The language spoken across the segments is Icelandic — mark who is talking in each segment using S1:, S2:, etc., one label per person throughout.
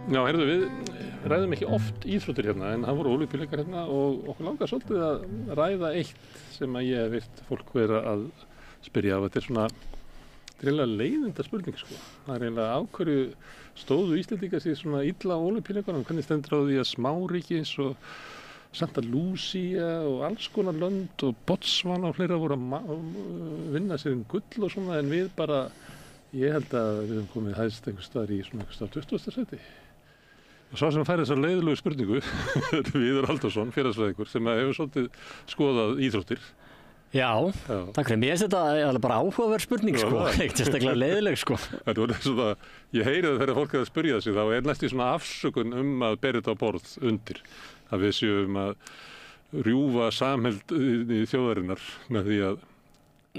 S1: Já, heyrðu, við ræðum ekki oft íþróttir hérna, en það voru ólympíuleikar hérna og okkur langar svolítið að ræða eitt sem að ég hef virt fólk vera að spyrja af. Þetta svona, þetta eiginlega leiðinda spurning, sko. Það eiginlega af hverju stóðu Íslendingar sig svona illa á ólympíuleikunum, hvernig stendur á því að smáríki eins og Santa Lucia og alls konar lönd og Botswana og fleira voru að vinna sér gull og svona, en við bara, ég held að við höfum komið hæst einhvers staðar í svona einhvers staðar 20. sæti. Og svo sem fær þessa leiðilegu spurningu, Viðar Halldórsson, félagsfræðingur, sem hefur svolítið skoðað íþróttir.
S2: Já, takk fyrir. Mér finnst þetta alveg bara áhugaverð spurning, sko. Ekkert sérstaklega leiðileg, sko.
S1: Það er svona, ég heyri það þegar fólk er að spyrja sig, þá er næstum svona afsökun að bera þetta á borð undir. Að við séum að rjúfa samheld í þjóðarinnar með því að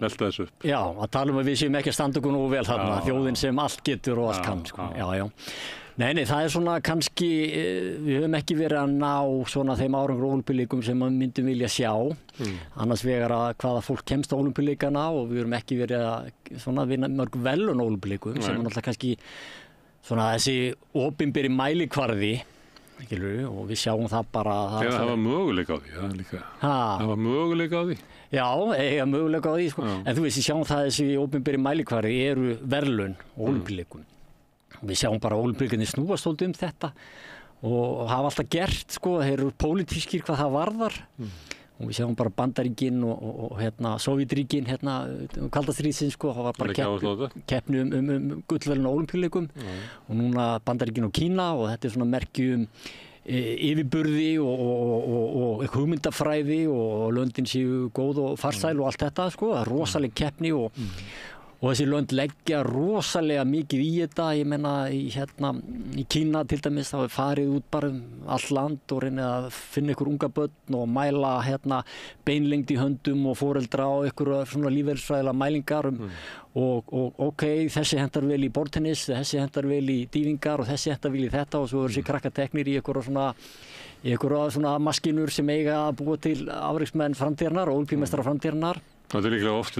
S1: velta þessu upp.
S2: Já, að tala að við séum ekki að standa okkur nú vel þarna, þjóðin sem allt getur og allt kann, sko. Já. Nei, það er svona kannski, við höfum ekki verið að ná svona þeim árangur ólympíuleikum sem við myndum vilja sjá. Annars vegar að hvaða fólk kemst á ólympíuleikana og við höfum ekki verið að svona vinna mörg velun ólympíuleikum sem er náttúrulega kannski svona þessi opinberi mælikvarði. Og við sjáum það bara að
S1: það var möguleika á því, það líka. Það var möguleika á því.
S2: Já, eiga möguleika á því, sko. En þú veist, við sjáum það að þessi opinberi mælikvarði eru verðlaun ólympíuleikum. Við sjáum bara ólympíuleikarnir snúast svolítið þetta og hafa alltaf gert, sko, þeir eru pólitískir hvað það varðar. Og við sjáum bara Bandaríkin og Sovétríkin, kalda stríðsins, sko, það var bara keppni gullverðlaun á ólympíuleikum og núna Bandaríkin og Kína og þetta er svona merki yfirburði og hugmyndafræði og löndin séu góð og farsæl og allt þetta, sko, það er rosaleg keppni og þessi lönd leggja rosalega mikið í þetta. Ég meina í Kína til dæmis þá er farið út bara allt land og reynið að finna ykkur unga börn og mæla beinlengd í höndum og foreldra og ykkur svona lífeðlisfræðilega mælingar og ok, þessi hentar vel í borðtennis, þessi hentar vel í dýfingar og þessi hentar vel í þetta og svo eru þessi krakkateknir í ykkur svona maskinur sem eiga að búa til afreksmenn framtíðarinnar og ólympíumeistara framtíðarinnar.
S1: Það er líklega oft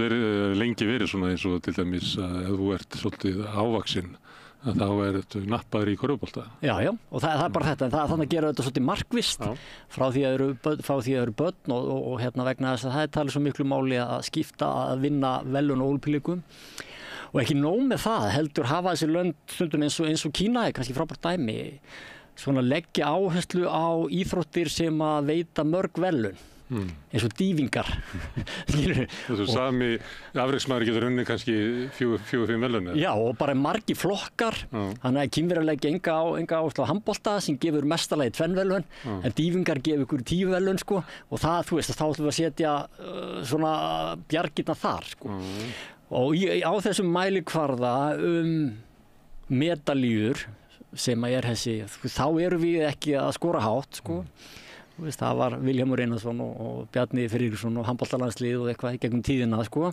S1: lengi verið svona eins og til dæmis að ef þú ert svolítið ávaxinn að þá ertu nappaður í körfubolta. Já,
S2: og það er bara þetta, en þannig að gera þetta svolítið markvisst frá því að eru börn og vegna þess að það er talið svo miklu máli að skipta að vinna velun og ólympíuleikum. Og ekki nóg með það, heldur hafa þessi lönd stundum eins og Kína er kannski frábært dæmi, svona leggja áherslu á íþróttir sem að veita mörg velun. Eins og dýfingar.
S1: Þessu sami afreksmaður getur unnið kannski 4-5 velun.
S2: Já, og bara margir flokkar. Þannig að Kínverjar leggja enga áherslu á handbolta sem gefur mestalagi 2 velun, en dýfingar gefur ykkur 10 velun, sko. Og það, þú veist, þá ætlum við að setja svona bjargirna þar, sko. Og á þessum mælikvarða medaljur sem er þessi, þá erum við ekki að skora hátt, sko. Það var Vilhjálmur Einarsson og Bjarni Friðriksson og handboltalandslið og eitthvað í gegnum tíðina, sko.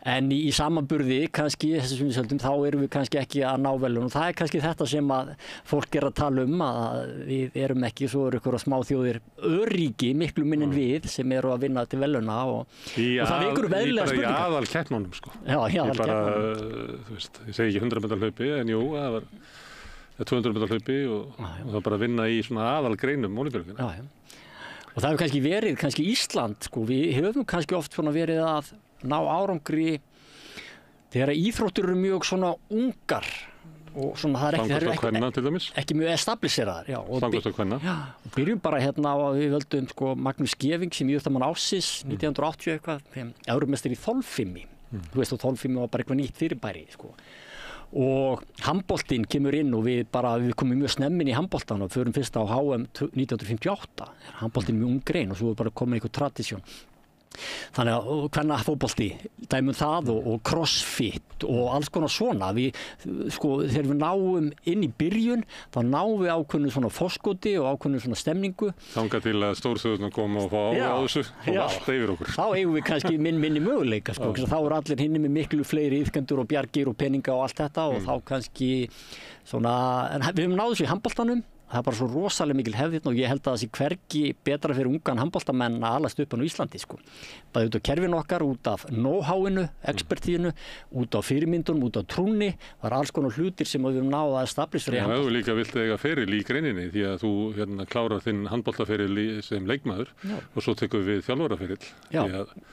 S2: En í samanburði kannski þessum vinsældum þá erum við kannski ekki að ná velun og það er kannski þetta sem að fólk er að tala að við erum ekki, svo eru ykkur smáþjóðir örríki miklu minn en við sem eru að vinna til veluna og það vekur veðlega spurningar.
S1: Í aðalkeppnunum, sko.
S2: Já, í aðalkeppnunum.
S1: Þú veist, ég segi ekki 100 metra hlaupi, en jú, það var 200 metra hlaupi og það var bara að vinna í svona aðalgreinum ólympíuleikana.
S2: Já. Og það hefur kannski verið, Ísland, sko, við höfum kannski oft svona verið að ná árangri þegar íþróttir eru mjög svona ungar og svona það er ekki mjög establiseraðar.
S1: Stangast á kvenna.
S2: Já, og byrjum bara við völdum, sko, Magnús Scheving sem íþróttamann ársins 1980 eitthvað, Evrópumeistari í þolfimi. Þú veist, og þolfimi var bara eitthvað nýtt fyrirbæri, sko. Og handboltinn kemur inn og við komum mjög snemmin í handboltan og förum fyrst á HM 1958. Handboltinn mjög ung grein og svo er bara komin einhver tradisjón. Þannig að kvennafótbolti, dæmum það og crossfit og alls konar svona. Þegar við náum inn í byrjun, þá náum við ákveðnu svona forskoti og ákveðnu svona stemningu.
S1: Þangað til að stórþjóðurnar koma og fá á þessu og valta yfir okkur.
S2: Þá eigum við kannski minni möguleika, sko. Þá eru allir hinni með miklu fleiri iðkendur og bjargir og peninga og allt þetta og þá kannski svona, en við höfum náðu þessu í handboltanum það bara svo rosalega mikil hefð og ég held að það sé hvergi betra fyrir ungan handboltamenn að alast upp á Íslandi sko. Bæði út af kerfinu okkar, út af know-howinu, expertíðinu, út af fyrirmyndunum, út af trúnni, var alls konar hlutir sem við höfum náð að establish fyrir handbolta.
S1: Já, þú líka vilt eiga feril í greininni því að þú klárar þinn handboltaferil sem leikmaður og svo tekur við þjálfaraferil.
S2: Já,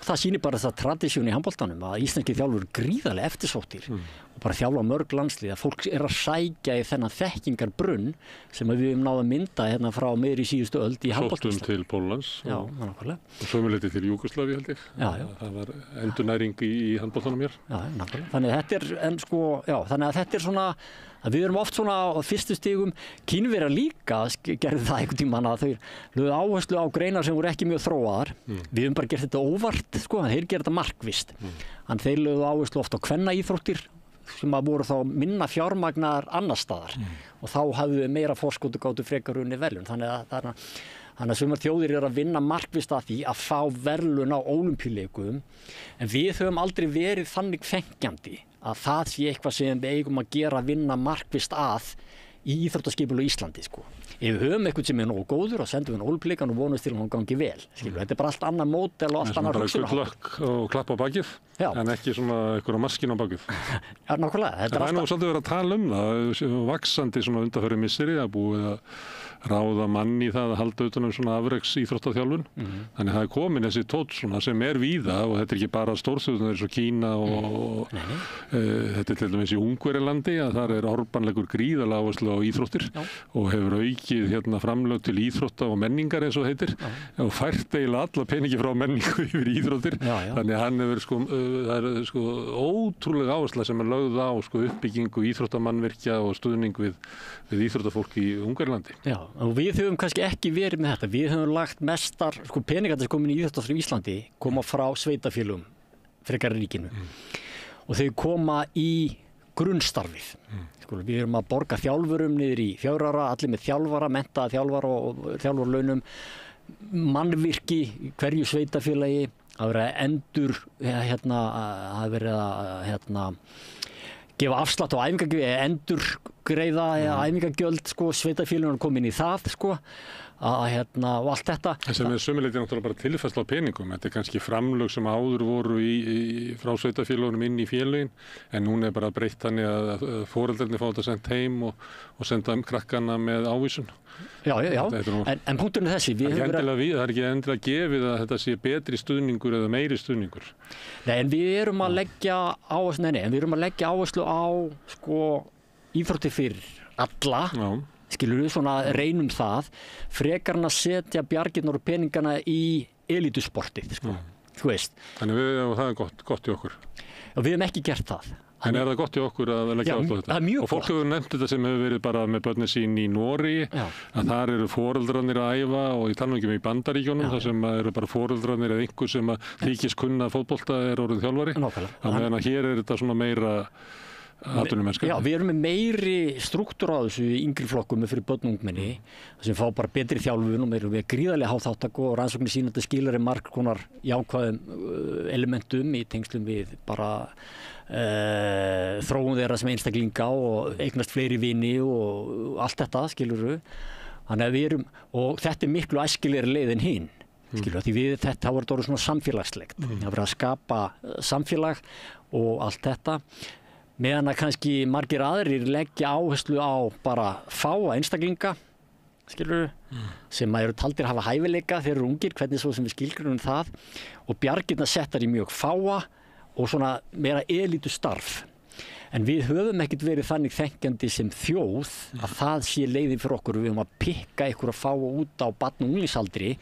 S2: það sýnir bara þessa tradísjón í handboltanum að íslenski þjálfur gríðarlega eftirsóttir og bara þjálfa mörg landslið að fólk að sækja í þennan þekkingarbrunn sem við höfum náð að mynda frá miðri síðustu öld í handbolta.
S1: Sóttum til Póllands og sömuleyti til Júgóslavíu held ég. Það var endurnæring í handboltanum hér.
S2: Já, nákvæmlega. Þannig að þetta er svona að við erum oft svona á fyrstu stigum. Kínverjar líka gerðu það einhvern tímann að þau lögðu áherslu á greinar sem voru ekki mjög þróaðar. Við höfum bara gert þetta óvart sko, en þeir gerðu þetta markvisst. En þeir lögðu áherslu oft á kvennaíþróttir sem að voru þá minna fjármagnar annar staðar og þá hafðu við meira forskot og gátu frekar unni verðlaun. Þannig að sumar þjóðir eru að vinna markvisst að því að fá verðlaun á Ólympíuleikum en við höfum aldrei verið þannig fengjandi að það sé eitthvað sem við eigum að gera að vinna markvisst að í íþróttaskipulagi á Íslandi sko. Ef við höfum eitthvað sem er nógu góður og sendum við Ólympíuleikann og vonumst til að hún gangi vel. Þetta er bara allt annað módel og allt annað hugsun.
S1: Bara gullökk og klapp á bakið en ekki svona einhverja maskin á bakið.
S2: Já, nákvæmlega.
S1: Það er nú svolítið verið að tala um það, vaxandi svona undanfari misseri að búið að ráða mann í það að halda utan svona afreks íþróttaþjálfun. Þannig það er komin þessi tónn svona sem er víða og þetta er ekki bara stórþjóðirnar eins og Kína og þetta er til dæmis í Ungverjalandi að þar er Orbán leggur gríðarlega áherslu á íþróttir og hefur aukið framlög til íþrótta og menningar eins og heitir og fært eiginlega alla peningi frá menningu yfir íþróttir. Þannig hann hefur það er ótrúlega áhersla sem er lögð á uppbyggingu íþróttamannvirkja og stuðning við íþróttafólk í Ungverjalandi.
S2: Já, og við höfum kannski ekki verið með þetta. Við höfum lagt mestar peningar sem komin í íþróttastarf í Íslandi koma frá sveitafélögum frekar ríkinu og þau koma í grunnstarfið. Við erum að borga þjálfurum niður í 4 ára, allir með þjálfara, menntaða þjálfara og þjálfarlaunum, mannvirki í hverju sveitafélagi, að vera gefa afslátt á æfingagjöld, endurgreiða æfingagjöld, sveitafélögin komin í það, og allt þetta.
S1: Sem er sömuleyti náttúrulega bara tilfærsla á peningum. Þetta er kannski framlög sem áður voru frá sveitafélögunum inn í félögin, en núna er bara breytt þannig að foreldrarnir fá þetta sendt heim og senda krakkana með ávísun.
S2: Já, en punkturinn er þessi.
S1: Það er ekki endilega gefið að þetta sé betri stuðningur eða meiri stuðningur.
S2: Nei, en við erum að leggja áherslu á íþróttir fyrir alla.
S1: Já.
S2: Skilurðu, svona reynum það, frekar en að setja bjargirnar og peningana í elítusportið, þú veist.
S1: Þannig það er gott í okkur.
S2: Og við hefum ekki gert það.
S1: En er það gott í okkur að leggja áherslu á þetta? Og fólk hefur nefnt þetta sem hefur verið bara með börnin sín í Noregi, að þar eru foreldrarnir að æfa og ég tala nú ekki með í Bandaríkjónum, þar sem eru bara foreldrarnir eða einhver sem þykist kunna fótbolta er orðið þjálfari. Þannig að hér er þetta svona meira atvinnumennska. Já, við erum með meiri strúktúr á þessu í yngri flokkum fyrir börn og ungmenni sem fá bara betri þjálfun og meira við gríðarlega há þátttaka og rannsóknir sýna þetta skilar margs konar jákvæðum elementum í tengslum við bara þróun þeirra sem einstaklinga og eignast fleiri vini og allt þetta, skilurðu. Þannig að við erum, og þetta er miklu æskilegri leið en hinn. Skilur, því þetta var þetta svona samfélagslegt. Það var að skapa samfélag og allt þetta. Meðan að kannski margir aðrir leggja áherslu á bara fáa einstaklinga, skilur, sem eru taldir hafa hæfileika, þeir eru ungir, hvernig svo sem við skilgrunum það, og bjargirnar settar í mjög fáa og svona meira elítu starf. En við höfum ekkert verið þannig þenkjandi sem þjóð að það sé leiðin fyrir okkur. Við höfum að pikka ykkur að fáa út á barn- og unglingsaldri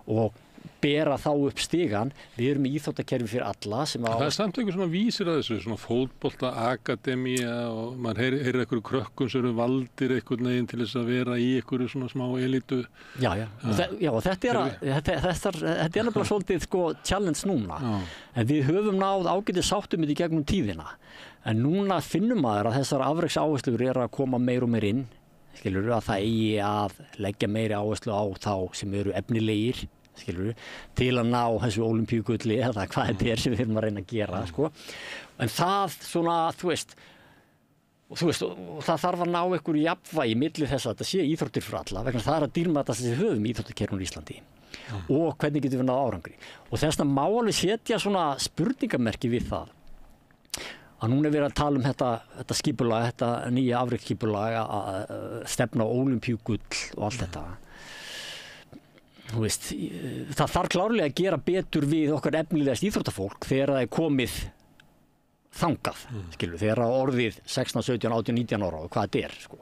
S1: og bera þá upp stigan. Við erum í íþróttakerfi fyrir alla sem Það er samt einhver svona vísir að þessu, svona fótbolta akademía og maður heyrir einhverju krökkum sem eru valdir einhvern veginn til þess að vera í einhverju svona smá elítu.
S2: Já, og þetta er nefnilega svolítið challenge núna. En við höfum náð ágætið sáttum í gegnum tíðina. En núna finnum maður að þessar afreksáherslur eru að koma meir og meir inn. Skilurðu, að það eigi að leggja meiri áherslu á þá sem eru efnilegir, skilurðu, til að ná þessu ólympíugulli eða hvað þetta er sem við erum að reyna að gera, En það svona, þú veist, og þú veist, og það þarf að ná einhverju jafnvægi milli þess að þetta sé íþróttir fyrir alla, vegna það að dýrmætast sem við höfum í íþróttakerfinu í Íslandi og hvernig getum við náð árangri. Og þess vegna má alveg setja svona spurningamerki við það að núna er verið að tala um þetta skipulag, þetta nýja afreksskipulag að stefna á ólympíugull og allt þetta. Þú veist, það þarf klárlega að gera betur við okkar efnilegast íþróttafólk þegar það er komið þangað, skilur, þegar það er orðið 16, 17, 18, 19 ára og hvað þetta er, sko.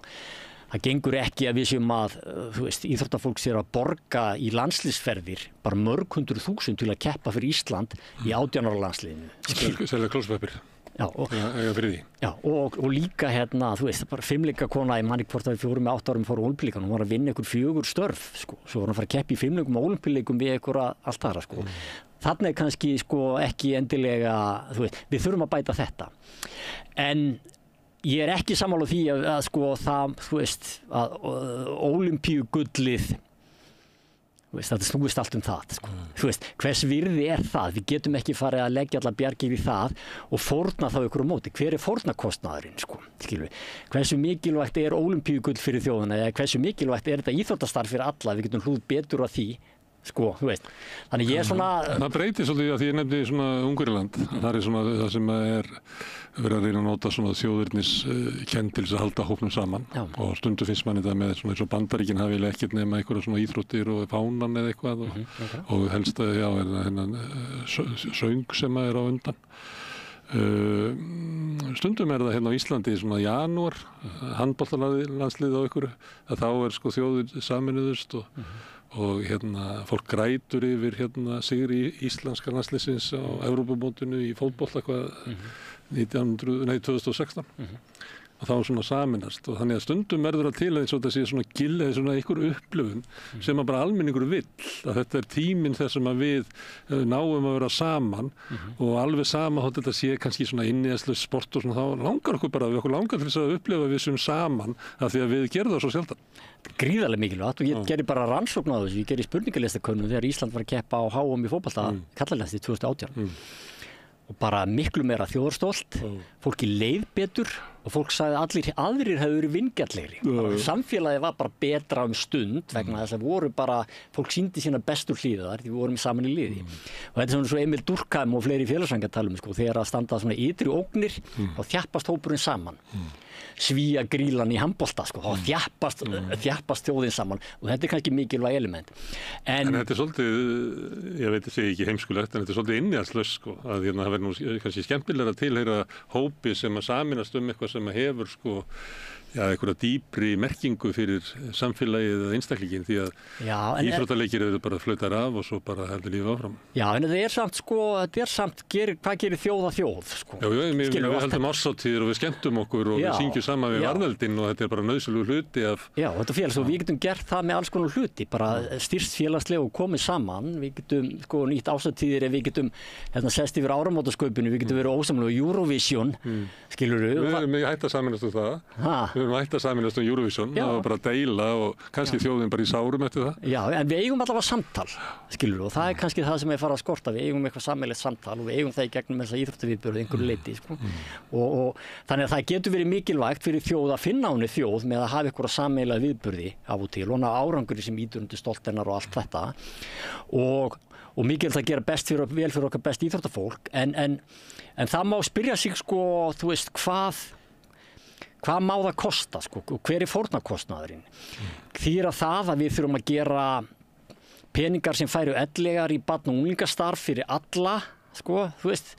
S2: Það gengur ekki að við séum að, þú veist, íþróttafólk sér að borga í landsliðsferðir bara mörg 100.000 til að keppa fyrir Ísland í 18 ára landsliðinu.
S1: Selja klóspeppir.
S2: Já, og líka hérna, þú veist, bara fimleikakona, ég man ekki hvort að við 4 með 8 árum fóru á Ólympíuleikum, hún var að vinna ykkur 4 störf, sko, svo var hún að fara að keppa í fimleikum og Ólympíuleikum við ykkur allt þar, sko. Þarna er kannski, sko, ekki endilega, þú veist, við þurfum að bæta þetta. En ég er ekki sammála því að sko það, þú veist, að Ólympíugullið, þú veist, þetta snúist allt um það, sko. Þú veist, hvers virði er það? Við getum ekki farið að leggja allar bjargir í það og fórna þá ykkur á móti. Hver er fórnarkostnaðurinn, sko? Skilur við? Hversu mikilvægt er Ólympíugull fyrir þjóðina eða hversu mikilvægt er þetta íþróttastarf fyrir alla? Við getum hlúð betur að því. Sko, þú veist. Þannig ég er svona...
S1: Það breytir svolítið að því ég nefndi svona Ungverjaland. Það er svona það sem er verið að reyna að nota svona þjóðerniskennd til þess að halda hópnum saman. Já. Og stundum finnst manni það með svona eins og Bandaríkin hafi ekkert nema einhverja svona íþróttir og fánan eða eitthvað og helst að, já, er það hennan söng sem er á undan. Stundum er það hérna á Íslandi svona janúar, handboltalandslið á ykkur, að þá er sko þjóðir saminuðust og hérna fólk grætur yfir hérna sigri íslenska landsliðsins á Evrópumótinu í fótbolta hvað 2016 og þá svona saminast og þannig að stundum verður að til að þetta sé svona gill eða svona einhver upplifun sem að bara almenningur vill að þetta er tíminn þessum að við náum að vera saman og alveg sama þótt þetta sé kannski svona inniðaslu sport og svona þá langar okkur bara, okkur langar til þess að upplifa við sem saman af því að við gerum það svo sjaldan.
S2: Gríðarlega mikilvægt og ég gerði bara rannsókn á þessu, ég gerði spurningalistakönnun þegar Ísland var að keppa á HM í fótbolta karlalandsliði 2018 og bara miklu meira þjóðarstolt, fólki leið betur og fólk sagði aðrir hefur verið vingjarnlegri. Samfélagið var bara betra stund vegna þess að voru bara, fólk sýndi sína bestu hliðar því við vorum saman í liði. Og þetta er svona svo Emil Durkheim og fleiri félagsfræðingar tala um, sko, þegar að standa svona ytri ógnir og þjappast hópurinn saman. Svía grílan í handbolta, sko, þá þjappast þjóðin saman og þetta er kannski mikilvæg element. En
S1: þetta er svolítið, ég veit að segja ekki heimskulegt, en þetta er svolítið innihaldslaust, sko, að hérna það verður nú kannski skemmtilega að tilheyra hópi sem að saminast eitthvað sem að hefur, sko, einhverja dýpri merkingu fyrir samfélagið eða einstaklingin því að íþróttaleikir eru bara flautar af og svo bara heldur lífið áfram. Já,
S2: en þetta er samt, sko, hvað gerir þjóð að þjóð, sko?
S1: Já, við heldum árshátíðir og við skemmtum okkur og við syngjum saman við varðeldinn og þetta er bara nauðsynlegur hluti af...
S2: Já, þetta félags og við getum gert það með alls konar hluti, bara styrst félagslega og komið saman, við getum, sko, nýtt árshátíðir, við getum sest yfir áramótaskaupinu, við getum verið ósamlega Eurovision, skilurðu?
S1: Við hætta saminast um það. Við erum hægt að saminast Eurovision og bara deila og kannski þjóðin bara í sárum eftir það.
S2: Já, en við eigum allavega samtal, skilur og það er kannski það sem er farið að skorta. Við eigum eitthvað sameiginlegt samtal og við eigum það í gegnum þessa íþróttaviðburði einhverju leyti, sko. Og þannig að það getur verið mikilvægt fyrir þjóð að finna henni þjóð með að hafa einhverja sameiginlega viðburði af og til og ná árangri sem ýtir undir stolt hennar og allt þetta. Og mikilvægt að gera vel fyrir okkar best íþróttafólk en það má spyrja sig, sko, þú veist, hvað má það kosta, sko, og hver er fórnarkostnaðurinn? Þýðir það að við þurfum að gera peningar sem færu ellegar í barn- og unglingastarf fyrir alla, sko, þú veist,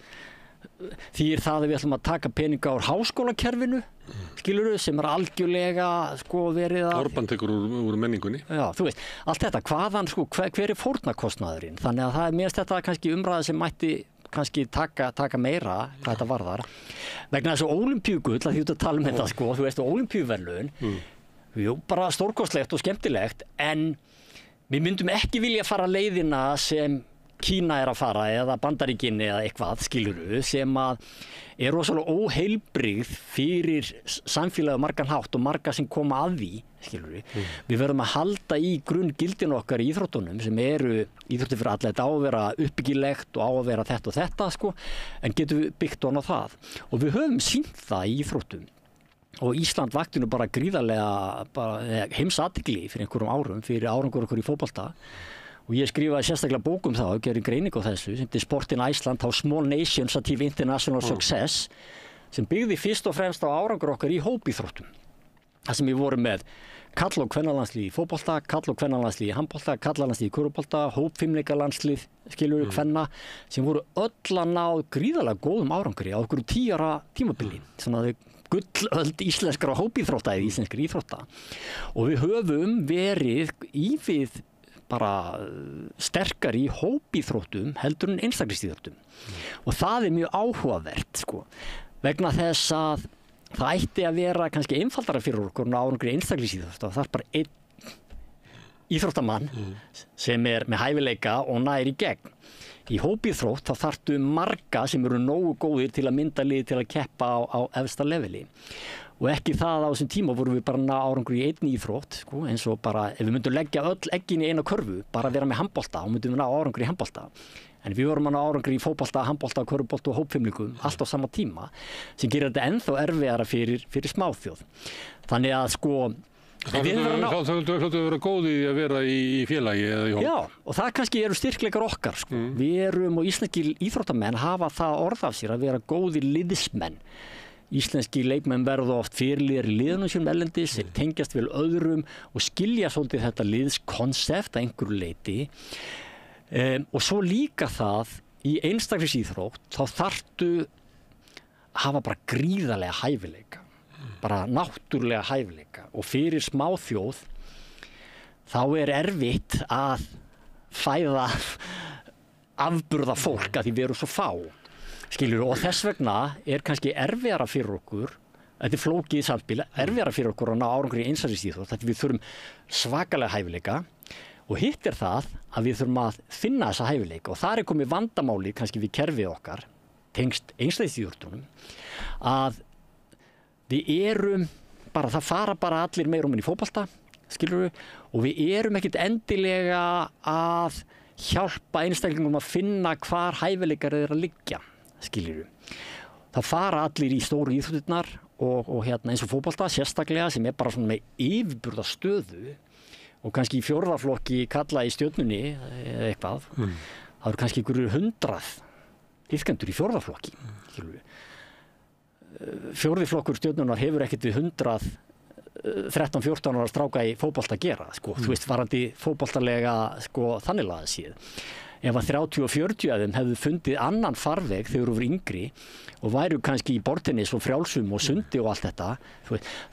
S2: þýðir það að við ætlum að taka peninga úr háskólakerfinu, skilurðu, sem er algjörlega, sko, verið að...
S1: Orban tekur úr menningunni.
S2: Já, þú veist, allt þetta, hvaðan, sko, hver er fórnarkostnaðurinn? Þannig að það er mest þetta kannski umræða sem mætti kannski taka meira hvað þetta varðar vegna þessu Ólympíugull að því út að tala um þetta, sko, þú veist, Ólympíuverðlaun jú, bara stórkostlegt og skemmtilegt en við myndum ekki vilja fara leiðina sem Kína er að fara eða Bandaríkin eða eitthvað, skilurðu, sem að er rosalega óheilbrigð fyrir samfélagið margan hátt og marga sem koma að því, skilurðu. Við verðum að halda í grunngildin okkar í íþróttunum sem eru íþróttir fyrir alla, þetta á að vera uppbyggilegt og á að vera þetta og þetta, sko, en getum við byggt on á það. Og við höfum sýnt það í íþróttum og Ísland vakti nú bara gríðarlega heimsathygli fyrir einhverjum árum, fyrir árangur okkur í fótbolta og ég skrifaði sérstaklega bók það og gerði greiningu á þessu sem heitir Sport in Iceland, How Small Nations Achieve International Success sem byggði fyrst og fremst á árangur okkar í hópíþróttum. Það sem við vorum með karl- og kvennalandslið í fótbolta, karl- og kvennalandslið í handbolta, karlalandslið í körfubolta, hópfimleikalandslið, skilur kvenna, sem voru öll að ná gríðarlega góðum árangri á okkur 10 ára tímabili. Svona gullöld íslenskra hópíþrótta eða íslenskra íþrótta. Og við höfum verið ívið bara sterkar í hópíþróttum heldur en einstaklingsíþróttum. Og það mjög áhugavert, sko, vegna þess að það ætti að vera kannski einfaldara fyrir okkur á árangri einstaklingsíþrótta. Það bara einn íþróttamann sem með hæfileika og nær í gegn. Í hópíþrótt þá þarftu marga sem eru nógu góðir til að mynda lið til að keppa á efsta leveli. Og ekki það á þessum tíma vorum við bara ná árangur í einn íþrótt, sko, eins og bara ef við myndum leggja öll eggin í eina körfu, bara vera með handbolta, þá myndum við ná árangur í handbolta. En við vorum að ná árangur í fótbolta, handbolta, körfubolta og hópfimleikum allt á sama tíma sem gerir þetta ennþá erfiðara fyrir smáþjóð. Þannig að sko
S1: Þá hljóttu að vera góð í að vera í félagi eða í hóp.
S2: Já, og það kannski eru styrkleikar okkar, sko. Við erum og íslenskir íþróttamenn hafa það orð af sér að vera góðir liðsmenn. Íslenski leikmenn verða oft fyrirliðar í liðunum sínum erlendis, tengjast vel öðrum og skilja svolítið þetta liðskonsept að einhverju leyti. Og svo líka það í einstaklingsíþrótt þá þarftu að hafa bara gríðarlega hæfileika, bara náttúrulega hæfileika og fyrir smáþjóð þá erfitt að fæða afburða fólk að því við erum svo fá, skilur, og þess vegna kannski erfiðara fyrir okkur, þetta flókið samspil, erfiðara fyrir okkur að ná árangri í einstaklingsíþrótt, þetta við þurfum svakalega hæfileika. Og hitt það að við þurfum að finna þessa hæfileika og þar komið vandamáli kannski við kerfið okkar, tengst einstaklingsíþróttunum, að við erum bara, það fara bara allir meira í fótbolta, skilur við, og við erum ekkert endilega að hjálpa einstaklingum að finna hvar hæfileikar að liggja, skilur við. Það fara allir í stóru íþróttirnar og eins og fótbolta sérstaklega sem bara svona með yfirburða stöðu og kannski í fjórðaflokki kalla í Stjörnunni eða eitthvað, það eru kannski einhverjir 100 iðkendur í fjórðaflokki. Fjórði flokkur Stjörnunnar hefur ekkert við 13-14 ára stráka í fótbolta að gera, sko. Þú veist, varandi fótboltalega, sko, þannig lagað séð. Ef að 30 og 40 af þeim hefðu fundið annan farveg þegar þú voru yngri og væru kannski í bortennis og frjálsum og sundi og allt þetta,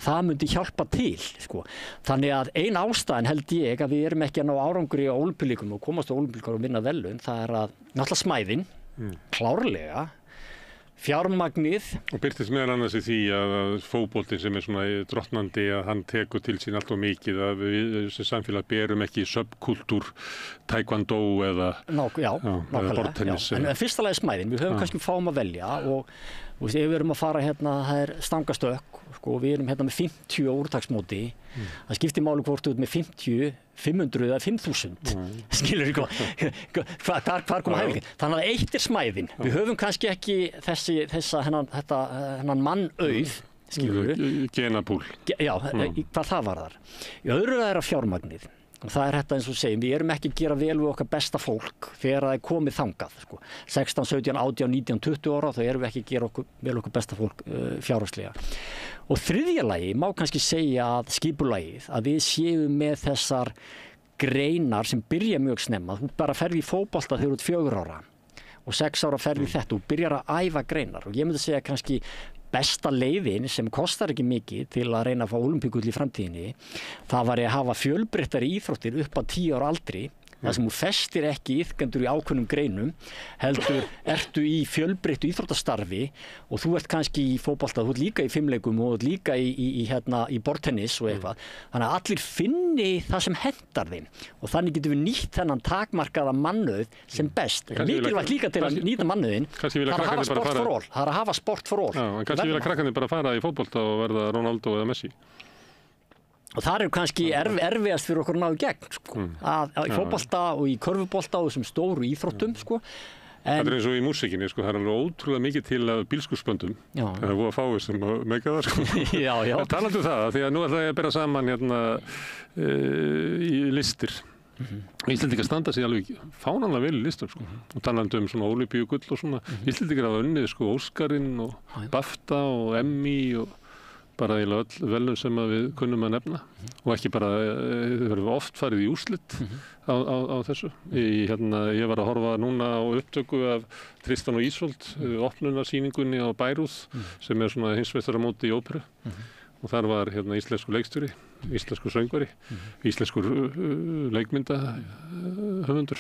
S2: það myndi hjálpa til, sko. Þannig að ein ástæðan held ég að við erum ekki að ná árangri á ólympíuleikum og komast á ólympíuleikar og vinna verðlaun, það að náttúrulega smæðin, klárlega, fjármagnið.
S1: Og birtist meðal annars í því að fótboltinn sem svona drottnandi að hann tekur til sín allt of mikið að við sem samfélag berum ekki subkultúr, taekwondo eða bortennis.
S2: En fyrsta lagi smæðin, við höfum kannski fáum að velja og ef við erum að fara það stangastökk, sko, við erum með 50 úrtaksmóti, það skiptir máli hvort út með 50, 500 eða 5.000, skilur hvar koma hæfileikar. Þannig að eitt smæðin, við höfum kannski ekki þennan mannauð, skilur
S1: genapúl.
S2: Já, hvað það varðar. Í öðru það að fjármagnið. Og það þetta eins og segjum, við erum ekki að gera vel við okkar besta fólk þegar það komið þangað, sko. 16, 17, 18, 19, 20 ára, þá erum við ekki að gera vel okkar besta fólk fjárhagslega. Og þriðja lagi má kannski segja að skipulagið, að við séum með þessar greinar sem byrja mjög snemma. Þú bara ferð í fótbolta þegar þú ert 4 ára og 6 ára ferð í þetta og byrjar að æfa greinar. Og ég myndi segja kannski besta leiðin sem kostar ekki mikið til að reyna að fá ólympíugull í framtíðinni, það var að hafa fjölbreyttari íþróttir upp að 10 ára aldri, það sem þú festir ekki iðkendur í ákveðnum greinum, heldur ertu í fjölbreyttu íþróttastarfi og þú ert kannski í fótbolta, þú ert líka í fimleikum og þú ert líka í bortennis og eitthvað. Þannig að allir finni það sem hentar þeim og þannig getum við nýtt þennan takmarkaða mannauð sem best. Mikilvægt líka til að nýta mannauðin, það er að hafa sport for all. Það er að hafa sport for all.
S1: Já, en kannski vilja krakkarnir bara fara í fótbolta og verða Ronaldo eða Messi.
S2: Og það kannski erfiðast fyrir okkur að ná í gegn, sko. Að í fótbolta og í körfubolta og þessum stóru íþróttum, sko.
S1: Það eins og í músíkinni, sko, það alveg ótrúlega mikið til af bílskúrsböndum. Það voru að fáið sem að mega það, sko.
S2: Já.
S1: En talandi það, því að nú ætla ég að bera saman hérna í listir. Íslendingar standa sig alveg fánanlega vel í listum, sko. Og talandi svona Ólympíugull og svona. Íslendingar hafa unnið, sko, Óskarinn og BAFTA og Emmy og bara eiginlega öll velun sem við kunnum að nefna og ekki bara, við verðum oft farið í úrslit á þessu. Ég var að horfa núna á upptöku af Tristan og Ísold, opnunarsýningunni á Bayreuth sem svona heimsmeistaramóti í óperu og þar var íslensku leikstjóri, íslensku söngvari, íslenskur leikmyndahöfundur.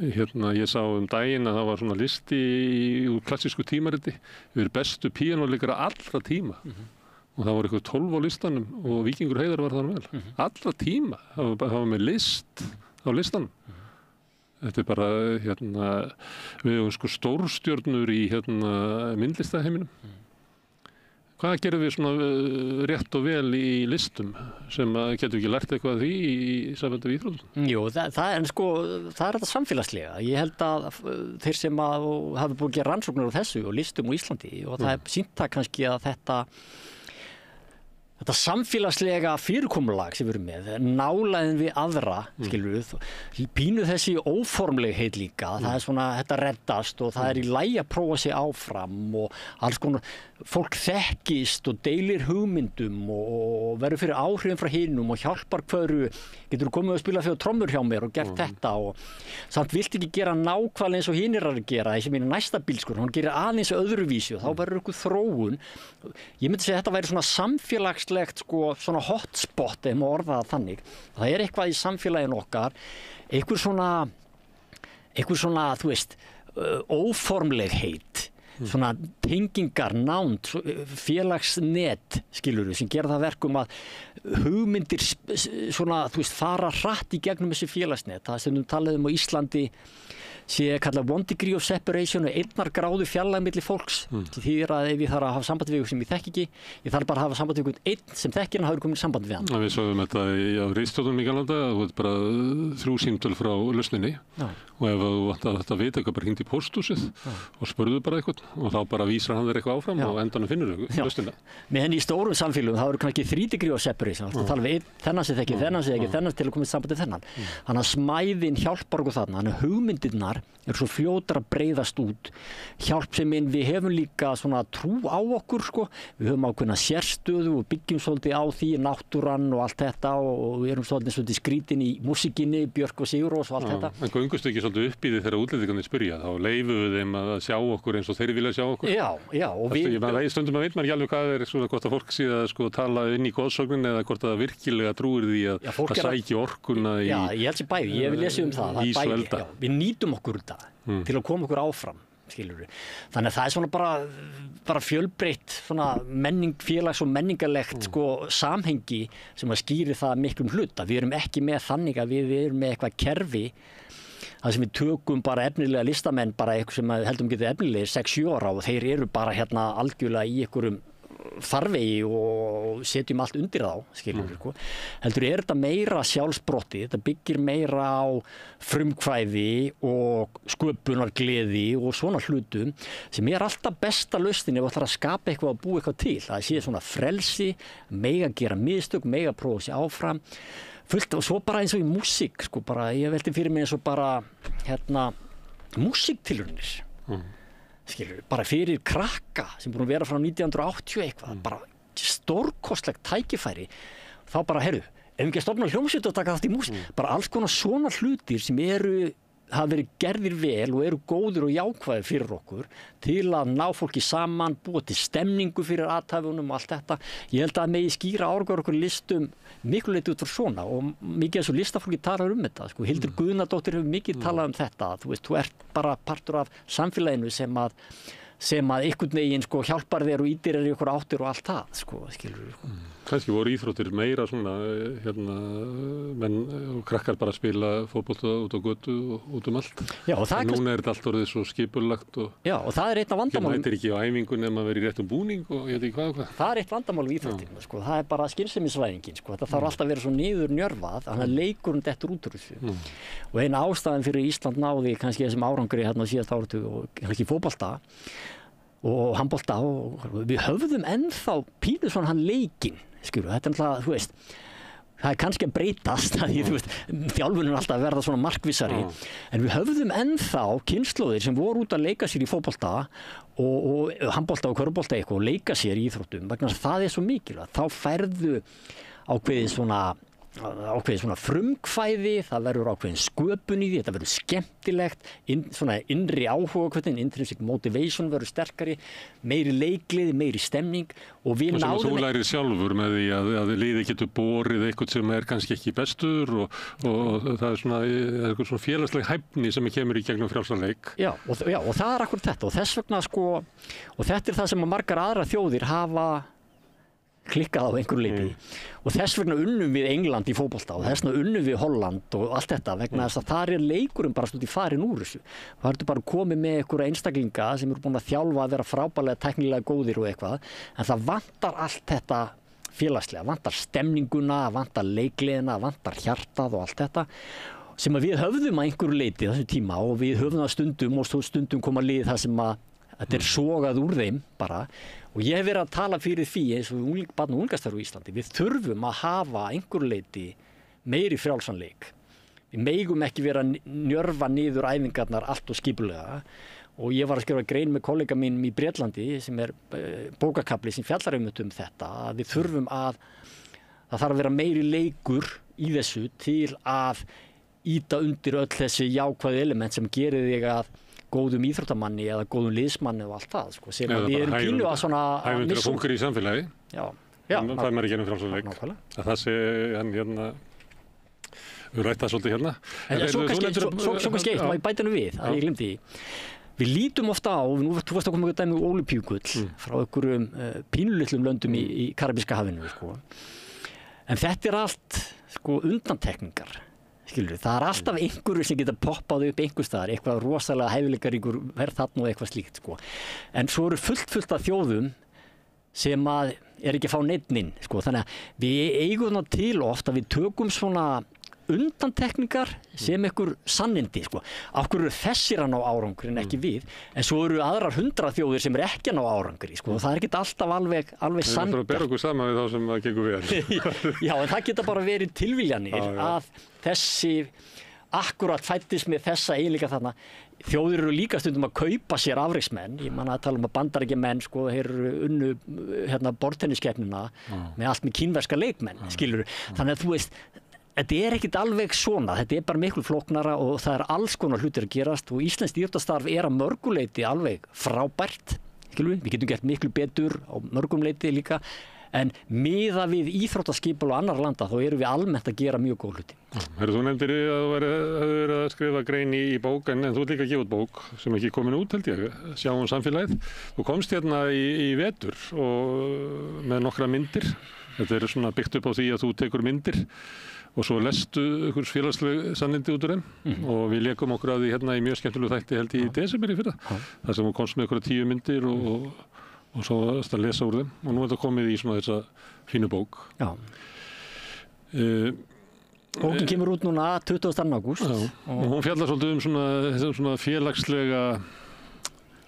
S1: Ég sá daginn að það var svona listi í klassísku tímariti yfir bestu píanóleikara allra tíma og það voru eitthvað 12 á listanum og Víkingur Heiðar var þar vel. Allra tíma, það var með list á listanum. Þetta bara, við höfum sko stórstjörnur í myndlistaheiminum. Hvað gerum við svona rétt og vel í listum sem getum ekki lært eitthvað því í sambandi við íþróttum?
S2: Jú, það er þetta samfélagslega. Ég held að þeir sem hafa búið að gera rannsóknir á þessu og listum á Íslandi og það er sýnt það kannski að þetta samfélagslega fyrirkomulag sem við erum með, nálæðin við aðra, skilur við, pínu þessi óformlegheit líka, það er svona, þetta reddast og það er í lagi að prófa sig áfram og alls konar, fólk þekkist og deilir hugmyndum og verður fyrir áhrifin frá hinum og hjálpar hverju, getur komið að spila fyrir trommur hjá mér og gert þetta og samt vilt ekki gera nákvæmlega eins og hinir að gera, þessi mínu næsta bílskur, hann gerir aðeins öðruvísi og þá verður ykkur þróun. Ég myndi segja að þetta væri svona samfélagslegt svona hotspot ef maður orða það þannig. Það er eitthvað í samfélaginu okkar, einhver svona, þú veist, óformlegheit, svona tengingar, nánd, félagsnet, skilurðu, sem gera það verkum að hugmyndir svona, þú veist, fara hratt í gegnum þessi félagsnet. Það sem við talaðum á Íslandi sé kallað 1 degree of separation og 1 gráðu fjarlæg milli fólks. Því að ef ég þarf að hafa samband við ykkur sem ég þekki ekki, ég þarf bara að hafa samband við ykkur einn sem þekkir hann, hafa komin samband við hann.
S1: Við sögum þetta á ritstjórnum í gamla daga, þú veit bara 3 símtöl frá lausninni og ef þú vant að þetta vita eitthvað bara hringt í pósthúsið og spurðu bara eitthvað og þá bara vísar hann þér eitthvað áfram og endanum finnur lausnina.
S2: Meðan í stórum samfélögum þá eru kannski 3 degree of separation, þá tala við þennan sem þekkir þennan til að koma í samband við þennan. Þannig að smæðin hjálpar okkur þarna, þannig að hugmyndirnar eru svo fljótar að breiðast út. Hjálp sem við hefum líka svona trú á okkur, sko. Við höfum ákveðna sérstöðu og byggjum svolítið á því, náttúran og allt þetta og við erum svolítið skrítin í músíkinni, Björk og Sigurrós og allt þetta.
S1: En göngust ekki svolítið upp í því þegar útlendingarnir spyrja, þá leifum við þeim að sjá okkur eins og þeir vilja sjá okkur?
S2: Já, og við...
S1: Stundum að veit maður ekki alveg hvað er svona hvort að fólk sé að sko tala inn í goðsögnin eða hvort að það virkilega trúir því að það sæki orkuna í... Já,
S2: ég held sér bæði, ég hef lesið það
S1: ís og elda.
S2: Við nýtum okkur þetta til að koma okkur áfram, skilur við. Þannig að það er svona bara fjölbreytt svona félags- og menningarlegt sko samhengi sem að skýri það miklum hluta. Við erum ekki með þannig að við erum með eitthvað kerfi það sem við tökum bara efnilega listamenn bara eitthvað sem heldum getið efnilegir 6-7 ára og þeir eru bara algjörlega í einhverjum farvegi og setjum allt undir þá, skilur við, sko. Heldur þetta meira sjálfsbrotti, þetta byggir meira á frumkvæði og sköpunargleði og svona hlutum sem alltaf besta lausnin ef þú ætlar að skapa eitthvað og búa eitthvað til. Það sé svona frelsi, mega gera mistök, mega prófa sig áfram. Fullt og svo bara eins og í músík, sko, bara ég velti fyrir mig eins og bara músíktilraunir. Skilur, bara fyrir krakka sem búin að vera frá 1980 eitthvað, bara stórkostlegt tækifæri. Þá bara, ef við ekki að stofna hljómsveit og taka þátt í músík, bara alls konar svona hlutir sem hafa verið gerðir vel og eru góðir og jákvæðir fyrir okkur til að ná fólki saman, búa til stemningu fyrir athæfunum og allt þetta. Ég held að megi skýra árgangur okkur listum miklu leyti út frá svona og mikið eins og listafólki talar þetta. Sko. Hildur Guðnadóttir hefur mikið talað þetta. Þú veist, þú ert bara partur af samfélaginu sem að einhvern veginn sko, hjálpar þér og ítir í okkur áttir og allt það, sko, skilur við. Sko.
S1: Kannski voru íþróttir meira svona, menn og krakkar bara spila fótbolta út á götu og út allt.
S2: Já, og það
S1: núna þetta allt orðið svo skipulagt og
S2: já, og það einn af vandamálum.
S1: Mætir ekki á æfingu nema að vera í réttum búning og ég veit ekki hvað og hvað.
S2: Það eitt vandamál við íþróttina, sko. Það bara skynsemisvæðingin, sko. Það þarf alltaf að vera svo niður njörvað, þannig að leikurinn dettur út úr þessu. Og eina ástæðan fyrir Ísland náði kannski þessum árangri hérna á síðasta áratug og kannski fótbolta og handbolta og við höfðum ennþá pínu svona hann leikinn, skilur, þetta alltaf, þú veist, það kannski að breytast, því, þú veist, þjálfunin alltaf að verða svona markvissari, en við höfðum ennþá kynslóðir sem voru út að leika sér í fótbolta og handbolta og körfubolta eitthvað og leika sér í íþróttum, vegna þess að það svo mikilvægt, þá færðu ákveðið svona frumkvæði, það verður ákveðin sköpun í því, þetta verður skemmtilegt, svona innri áhugakvötin, intrinsic motivation verður sterkari, meiri leikliði, meiri stemning og við náðum... Og sem þú lærir sjálfur með því að liðið getur borið eitthvað sem kannski ekki bestur og það svona eitthvað svona félagsleg hæfni sem kemur í gegnum frjálsan leik. Já, og það akkurat þetta og þess vegna og þetta það sem margar aðra þjóðir hafa klikkað á einhverju leiti og þess vegna unnum við England í fótbolta og þess vegna unnum við Holland og allt þetta vegna þess að þar leikurinn bara stúti farin úr þessu. Það ertu bara komið með einhverja einstaklinga sem eru búin að þjálfa að vera frábærlega teknilega góðir og eitthvað en það vantar allt þetta félagslega, vantar stemninguna, vantar leikliðina, vantar hjartað og allt þetta sem að við höfðum að einhverju leiti þessu tíma og við höfðum það stundum og stundum koma lið það sem að þetta sogað úr þeim bara og ég hef verið að tala fyrir því eins og barn og unglingastarf í Íslandi. Við þurfum að hafa einhverju leiti meiri frjálsan leik. Við megum ekki vera að njörfa niður æfingarnar allt og skipulega og ég var að skrifa grein með kollega mínum í Bretlandi sem bókakafli sem fjallar þetta að við þurfum að það þarf að vera meiri leikur í þessu til að ýta undir öll þessi jákvæðu element sem gerir þig að góðum íþróttamanni eða góðum liðsmanni og allt það, sko, sem við erum pínu að svona
S1: hæfundur að funka í samfélagi.
S2: Já.
S1: Það maður ekki frjálsan leik. Að það sé hann við rætt það svolítið hérna.
S2: Svo kannski eitt, maður bæta við, að ég glemdi því. Við lítum ofta á, þú varst að koma með dæmi Ólympíugull frá einhverjum pínulitlum löndum í Karabíska hafinu, sko. En þetta allt, sko, undantekningar. Skilur, það alltaf einhverju sem geta poppað upp einhvers staðar, eitthvað rosalega hæfileikaríkur verð þarna og eitthvað slíkt, sko. En svo eru fullt af þjóðum sem að ekki að fá neinninn, sko. Þannig að við eigum það til oft að við tökum svona undantekningar sem einhver sannindi, sko. Af hverju eru þessir að ná árangri en ekki við, en svo eru aðrar 100 þjóðir sem ekki að ná árangri, sko. Það ekki alltaf alveg sanngjarnt.
S1: Það er að bera okkur saman við þá sem það gengur vel.
S2: Já, en það geta bara verið tilviljanir að þessi akkurat fættist með þessa eiginleika þarna. Þjóðir eru líka stundum að kaupa sér afreksmenn. Ég man að tala að Bandaríkjamenn, sko, þeir eru unnu bortenniskeppnina með allt með kínverska leikmenn, skilurðu. Þannig að þú veist, þetta ekkert alveg svona, þetta bara miklu flóknara og það alls konar hlutir að gerast og íslenskt íþróttastarf að mörgu leyti alveg frábært, skilurðu. Við getum gert miklu betur á mörgum leyti líka. En miða við íþróttaskipul og annar landa þá erum við almennt að gera mjög góð hluti.
S1: Þú nefndir að þú hefur verið að skrifa grein í bók en þú líka að gefa út bók sem ekki komin út held ég, Sjáum samfélagið. Þú komst hérna í vetur og með nokkra myndir. Þetta svona byggt upp á því að þú tekur myndir og svo lestu ykkur félagsleg sannindi út úr þeim og við lékum okkur að því hérna í mjög skemmtilegu þætti held í desember í fyrra. Þar sem þú komst með ykkur 10 myndir og svo að lesa úr þeim og nú þetta komið í svona þessa fínu bók.
S2: Já. Bókin kemur út núna 22. ágúst.
S1: Og hún fjallar svolítið svona félagslega,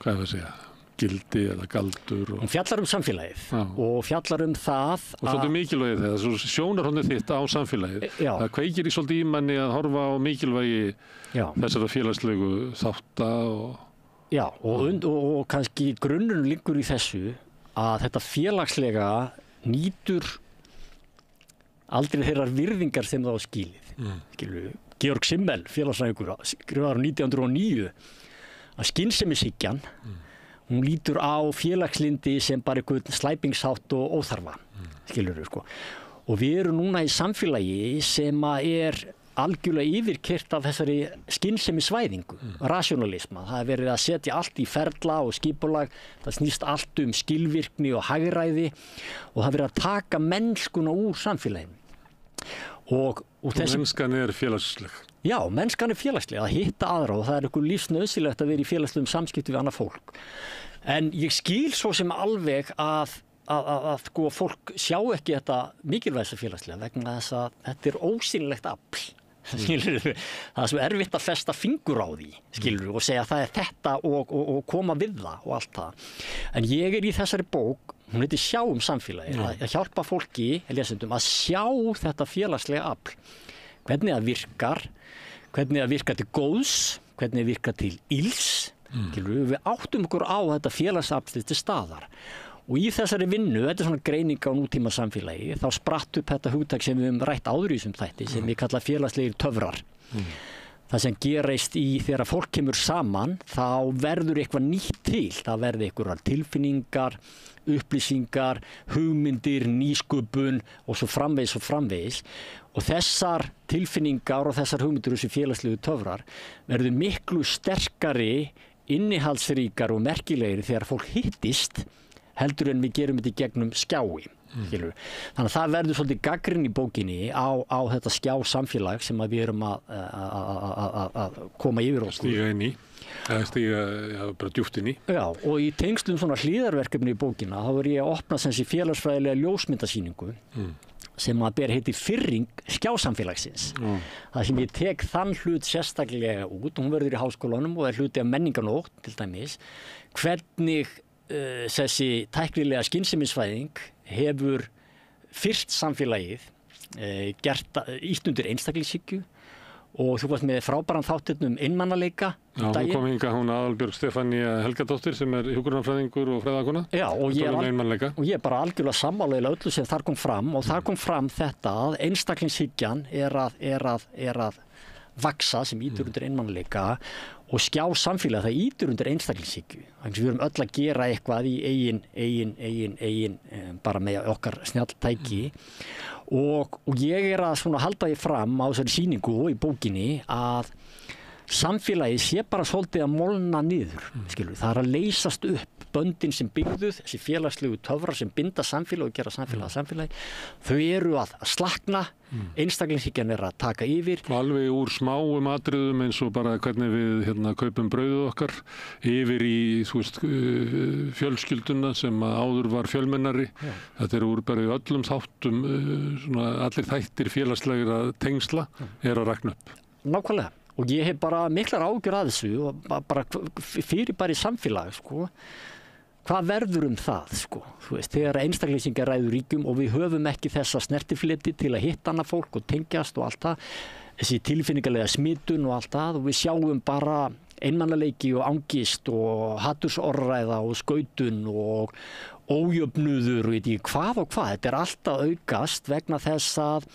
S1: hvað að segja, gildi eða galdur.
S2: Hún fjallar samfélagið og fjallar það
S1: og svolítið mikilvægið þegar svo sjónarhornið þitt á samfélagið. Það kveikir í svolítið í manni að horfa á mikilvægi þessara félagslegu þátta og
S2: Já, og kannski grunnurinn liggur í þessu að þetta félagslega nýtur aldrei þeirrar virðingar sem það á skilið. Georg Simmel, félagsfræðingur, skrifaði 1909 að skynsemishyggjan, hún lítur á félagslindi sem bara einhvern slæpingshátt og óþarfa, skilurðu, sko. Og við erum núna í samfélagi sem algjörlega yfirkeyrt af þessari skynsemi svæðingu, rationalisma. Það verið að setja allt í ferla og skipulag, það snýst allt skilvirkni og hagræði og það verið að taka mennskuna úr samfélaginu. Og
S1: mennskan félagsleg.
S2: Já, mennskan félagsleg, að hitta aðra og það eitthvað lífsnauðsynlegt að vera í félagslegum samskiptum við annað fólk. En ég skil svo sem alveg að sko, fólk sjá ekki þetta mikilvægsta félagslega vegna þess að þetta ósýnilegt afl. Skilurðu, það er svo erfitt að festa fingur á því, skilurðu, og segja það þetta og koma við það og allt það. En ég í þessari bók, hún heitir Sjá samfélagi, að hjálpa fólki, lesendum, að sjá þetta félagslega afl. Hvernig það virkar, hvernig það virkar til góðs, hvernig það virkar til ills. Við áttum okkur á þetta félagsaflið til staðar. Og í þessari vinnu, þetta svona greining á nútíma samfélagi, þá spratt upp þetta hugtak sem við höfum rætt áður í þessum þætti, sem ég kalla félagslegir töfrar. Það sem gerist þegar fólk kemur saman, þá verður eitthvað nýtt til. Það verður einhverjar tilfinningar, upplýsingar, hugmyndir, nýsköpun og svo framvegis og framvegis. Og þessar tilfinningar og þessar hugmyndir, þessi félagslegu töfrar, verður miklu sterkari, innihaldsríkar og merkilegri þegar fólk hittist heldur en við gerum þetta í gegnum skjái. Þannig að það verður svolítið gagnrýni í bókinni á þetta skjá samfélag sem við erum að koma yfir okkur.
S1: Stíga inn í, bara djúpt inn í.
S2: Já, og í tengslum svona hlíðarverkefni í bókina, þá ég að opna sem sé félagsfræðilega ljósmyndasýningu sem að ber heiti Fyrring skjásamfélagsins. Það sem ég tek þann hlut sérstaklega út, hún verður í háskólanum og hluti af menningarnótt til dæmis, hvernig þessi tæknilega skynsemisvæðing hefur fyrst samfélagið ítt undir einstaklingshyggju og þú varst með frábæran þáttinn einmannaleika.
S1: Já, hún kom hingað, hún Aðalbjörg Stefánía Helgadóttir sem hjúkrunarfræðingur og fræðakona.
S2: Já, og ég bara algjörlega sammála öllu sem þar kom fram og þar kom fram þetta að einstaklingshyggjan er að vaksa sem ítur undir einmannaleika og skjá samfélag það ítur undir einstaklingshyggju. Þannig að við erum öll að gera eitthvað í eigin bara með okkar snjalltæki og ég að svona halda því fram á þessari sýningu og í bókinni að samfélagið sé bara svolítið að molna niður, skilur. Það að leysast upp böndin sem byggðuð, þessi félagslegu töfrar sem binda samfélag og gera samfélagi, þau eru að slakna, einstaklingshyggjan að taka yfir.
S1: Og alveg úr smáum atriðum eins og bara hvernig við kaupum brauðið okkar yfir í fjölskylduna sem áður var fjölmennari. Þetta úr bara í öllum þáttum, allir þættir félagslegra tengsla að rakna upp.
S2: Nákvæmlega. Og ég hef bara miklar ágjör að þessu og bara fyrir bara í samfélag, sko. Hvað verður það, sko? Þú veist, þegar einstaklingar ræður ríkjum og við höfum ekki þessa snertifleti til að hitta annað fólk og tengjast og allt það, þessi tilfinningalega smitun og allt það og við sjáum bara einmannaleiki og angist og hatursorðræða og skautun og ójöfnuður og veit ég hvað og hvað. Þetta alltaf aukast vegna þess að...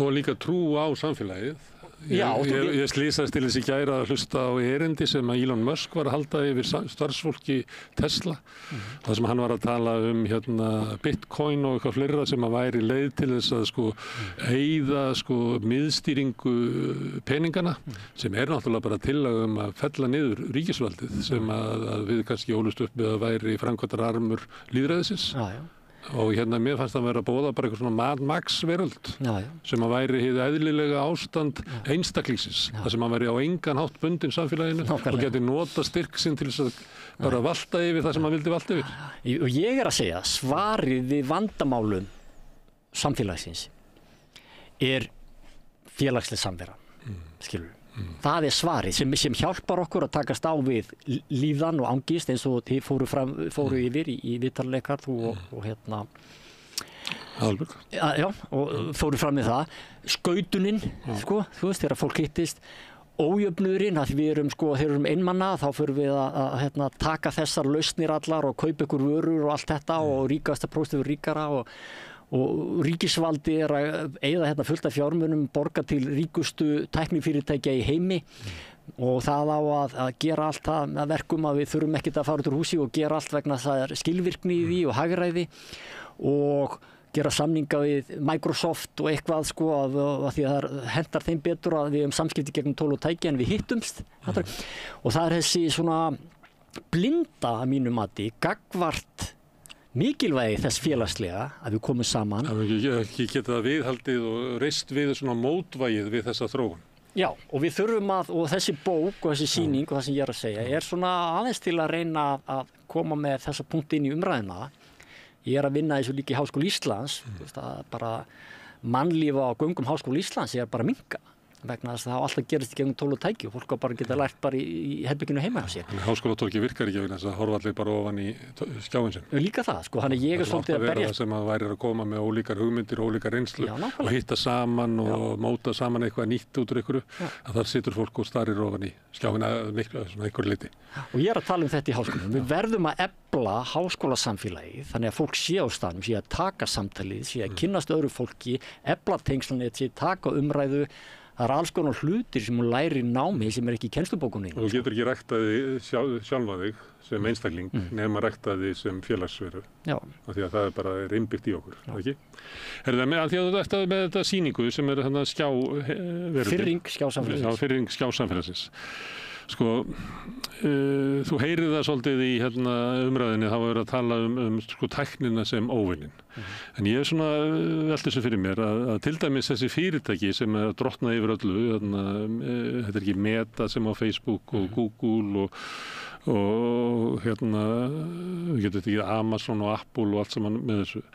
S1: Og líka trú á samfélagið. Ég slísast til þessi gæra að hlusta á erindi sem að Elon Musk var að halda yfir starfsfólki Tesla. Það sem hann var að tala Bitcoin og eitthvað fleira sem að væri leið til þess að eyða miðstýringu peningana sem náttúrulega bara tillaga að fella niður ríkisvaldið sem að við kannski ólust upp með að væri framkvæmdararmur lýðræðisins. Og mér fannst það vera að bóða bara eitthvað svona Mad Max veröld sem að væri hið eðlilega ástand einstaklingsins, það sem að væri á engan hátt bundin samfélaginu og geti nota styrk sinn til þess að bara valta yfir það sem að vildi valta yfir.
S2: Og ég að segja, svarið við vandamálum samfélagsins félagsleg samvera, skilur. Það svarið sem hjálpar okkur að takast á við líðan og angist eins og þið fóru yfir í viðtalleikar þú og
S1: Aðalbjörg.
S2: Já, og fóru fram með það. Skautunin, þú veist, þegar fólk hittist, ójöfnuðurinn, að við erum þegar við erum einmanna, þá förum við að taka þessar lausnir allar og kaupa ykkur vörur og allt þetta og ríkasta próstið ríkara og ríkisvaldi að eyða fullt af fjármunum, borga til ríkustu tæknifyrirtækja í heimi og það á að gera allt það að verkum að við þurfum ekkert að fara út úr húsi og gera allt vegna það skilvirkni í því og hagræði og gera samninga við Microsoft og eitthvað sko að því að það hentar þeim betur að við samskipti gegnum tól og tæki en við hittumst. Og það þessi svona blinda að mínu mati gagnvart mikilvægi þess félagslega að við komum saman.
S1: Það er ekki getað viðhaldið og reist við svona mótvægið við þessa þróun.
S2: Já, og við þurfum og þessi bók og þessi sýning og það sem ég að segja svona aðeins til að reyna að koma með þessa punkti inn í umræðuna. Ég að vinna þessu líka í Háskóla Íslands, það bara mannlíf á göngum Háskóla Íslands bara að minnka. Vegna þess að það alltaf gerist í gegnum tól og tæki og fólk bara geta lært bara í herberginu heima hjá sér.
S1: Háskólatorgið virkar ekki vegna þess að horfa allir bara ofan í skjáinn sinn.
S2: Líka það, sko, hann ég svolítið að berjast. Það vera það sem að væri að koma með ólíkar hugmyndir, ólíkar reynslu og hitta saman og móta saman eitthvað nýtt út úr einhverju. Þar situr fólk og starir ofan í skjáinn einhverju liti. Og ég að tala þetta í háskólanum. Við verðum að efla háskólasamfélagið þannig að fólk sé á staðnum, sé að taka samtalið, sé að kynnast öðru fólki, efla tengslanir, sé taka umræðu. Það alls konar hlutir sem hún lærir í námi sem ekki í kennslubókunni.
S1: Og þú getur ekki ræktaði sjálfa þig sem einstakling nema ræktaði sem félagsveru. Já. Af því að það bara innbyggt í okkur, ekki? Herðu það með, því að þú ætti með þetta sýningu sem þarna skjáverundin.
S2: Fyrring skjásamfélagsins.
S1: Já, fyrring skjásamfélagsins. Sko, þú heyrið það svolítið í umræðinni, þá verið að tala sko tæknina sem óvinnin. En ég svona velt þessu fyrir mér að til dæmis þessi fyrirtæki sem drottna yfir öllu, þetta ekki Meta sem á Facebook og Google og við getum ekki Amazon og Apple og allt saman með þessu.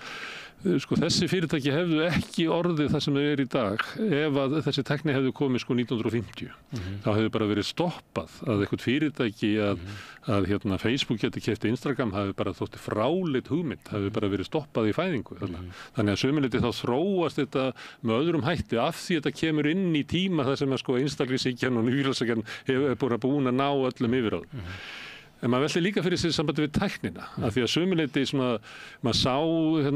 S1: Sko þessi fyrirtæki hefðu ekki orðið það sem þau í dag ef að þessi tækni hefðu komið sko 1950. Þá hefðu bara verið stoppað að eitthvað fyrirtæki að Facebook geti keypt Instagram hafi bara þótti fráleitt hugmynd, hafi bara verið stoppað í fæðingu. Þannig að sömuleyti þá þróast þetta með öðrum hætti af því þetta kemur inn í tíma þar sem að sko einstaklingshyggjan og nýfélagshyggjan hefur búin að ná öllum yfir á það. En maður velti líka fyrir sér sambandi við tæknina, af því að sömuleyti svona, maður sá